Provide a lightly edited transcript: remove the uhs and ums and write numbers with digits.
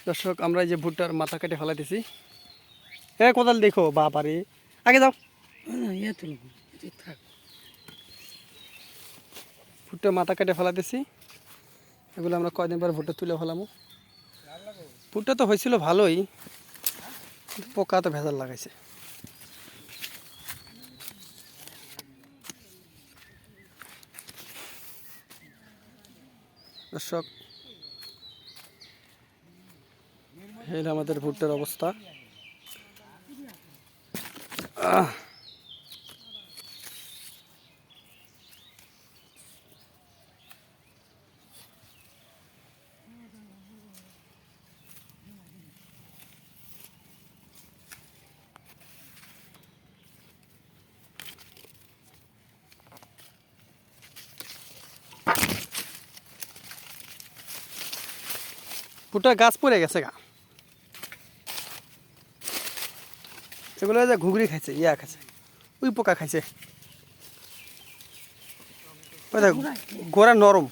দর্শক আমরা এই যে ভুট্টার মাথা কেটে ফেলাইতেছি। হ্যাঁ কোদাল দেখো বাবারে, আগে যাও। ভুট্টার মাথা কেটে ফেলাইতেছি, এগুলো আমরা কয়দিন পর ভুট্টা তুলে ফেলামো। ভুট্টা তো হয়েছিল ভালোই, পোকা তো ভেজাল লাগাইছে। দর্শক এই আমাদের ভুট্টার অবস্থা। ভুট্টার গাছ পড়ে গেছে গা, এগুলো যে ঘুগরি খাইছে, ইয়া খাইছে, ওই পোকা খাইছে। গোড়া নরম।